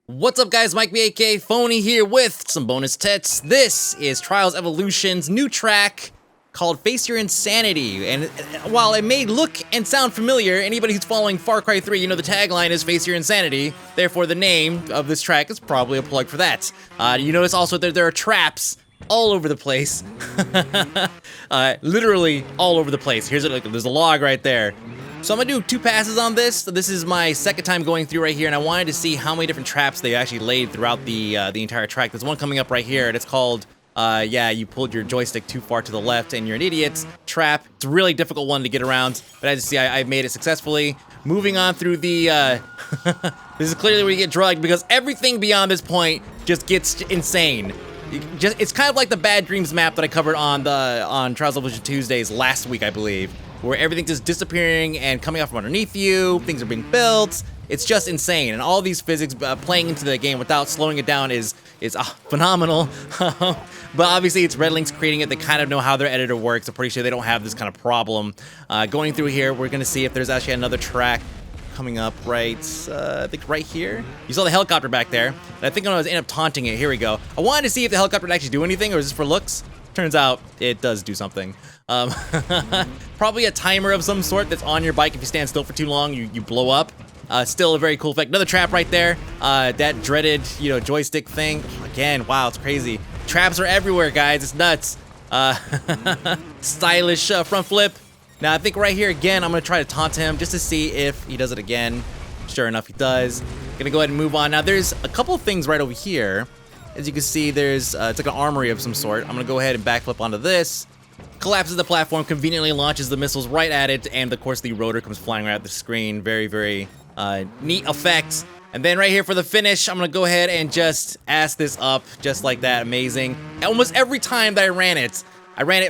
What's up, guys? Mike B, aka Phony, here with some bonus TETS. This is Trials Evolution's new track called Face Your Insanity. And while it may look and sound familiar, anybody who's following Far Cry 3, you know the tagline is Face Your Insanity. Therefore, the name of this track is probably a plug for that. You notice also that there are traps all over the place. Literally all over the place. There's a log right there. So I'm gonna do 2 passes on this. So this is my second time going through right here, and I wanted to see how many different traps they actually laid throughout the entire track. There's one coming up right here, and it's called, yeah, you pulled your joystick too far to the left and you're an idiot trap. It's a really difficult one to get around, but as you see, I made it successfully. Moving on through the, this is clearly where you get drugged, because everything beyond this point just gets insane. It's kind of like the Bad Dreams map that I covered on Trials Evolution Tuesdays last week, I believe, where everything's just disappearing and coming out from underneath you, things are being built. It's just insane, and all these physics playing into the game without slowing it down is phenomenal. But obviously it's Red Link's creating it. They kind of know how their editor works. I'm pretty sure they don't have this kind of problem. Going through here, we're gonna see if there's actually another track coming up right, I think right here. You saw the helicopter back there, and I think I'm gonna end up taunting it. Here we go. I wanted to see if the helicopter would actually do anything, or is this for looks? Turns out it does do something. Probably a timer of some sort that's on your bike. If you stand still for too long, you blow up. Still a very cool effect. Another trap right there. That dreaded, joystick thing. Again, wow, it's crazy. Traps are everywhere, guys. It's nuts. Stylish front flip. Now, I think right here again, I'm gonna try to taunt him just to see if he does it again. Sure enough, he does. Gonna go ahead and move on. Now, there's a couple of things right over here. As you can see, there's it's like an armory of some sort. I'm gonna go ahead and backflip onto this. Collapses the platform, conveniently launches the missiles right at it, and of course the rotor comes flying right at the screen. Very, very neat effect. And then right here for the finish, I'm gonna go ahead and just ass this up just like that. Amazing. Almost every time that I ran it,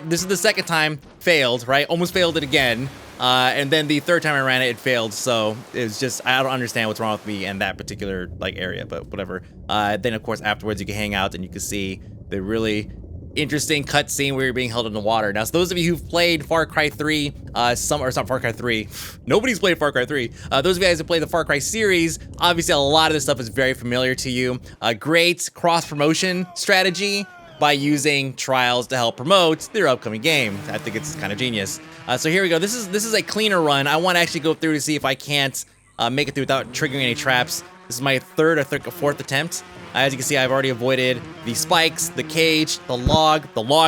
this is the second time, failed, right? Almost failed it again. And then the third time I ran it, it failed. So it's just, I don't understand what's wrong with me in that particular area, but whatever. Then of course afterwards you can hang out and you can see the really interesting cutscene where you're being held in the water. Now, so those of you who've played Far Cry 3, it's not Far Cry 3. Nobody's played Far Cry 3. Those of you guys who played the Far Cry series, obviously a lot of this stuff is very familiar to you. Great cross-promotion strategy by using Trials to help promote their upcoming game. I think it's kind of genius. So here we go. This is a cleaner run. I want to actually go through to see if I can't make it through without triggering any traps. This is my third or fourth attempt. As you can see, I've already avoided the spikes, the cage, the log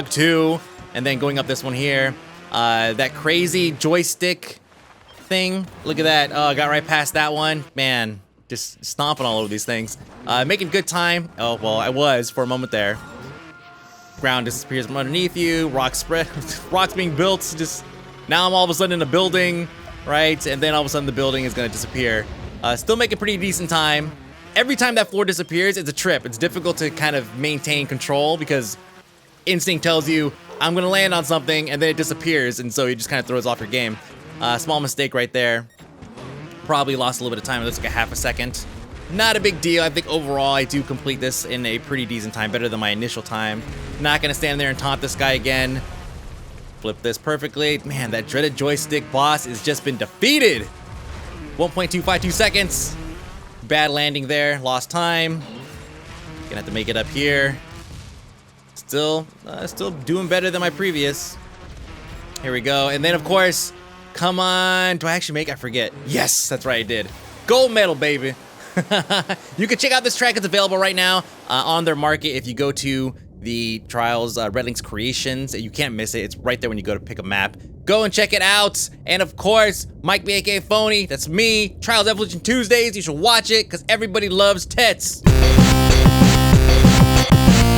2, and then going up this one here. That crazy joystick thing. Look at that. Oh, I got right past that one. Man, just stomping all over these things. Making good time. Oh, well, I was for a moment there. Ground disappears from underneath you. Rocks being built. Just now I'm all of a sudden in a building, right? And then all of a sudden the building is going to disappear. Still making pretty decent time. Every time that floor disappears, it's a trip. It's difficult to kind of maintain control because instinct tells you, I'm gonna land on something, and then it disappears, and so it just kind of throws off your game. Small mistake right there. Probably lost a little bit of time. It looks like a half a second. Not a big deal. I think overall I do complete this in a pretty decent time, better than my initial time. Not gonna stand there and taunt this guy again. Flip this perfectly. Man, that dreaded joystick boss has just been defeated. 1.252 seconds. Bad landing there, lost time. Gonna have to make it up here. Still doing better than my previous. Here we go, and then of course, come on. Do I actually make? I forget. Yes, that's right, I did. Gold medal, baby. You can check out this track. It's available right now on their market. If you go to the Trials Red Link's Creations, you can't miss it. It's right there when you go to pick a map. Go and check it out. And of course, Mike B, aka Phony, that's me. Trials Evolution Tuesdays, you should watch it because everybody loves TETS.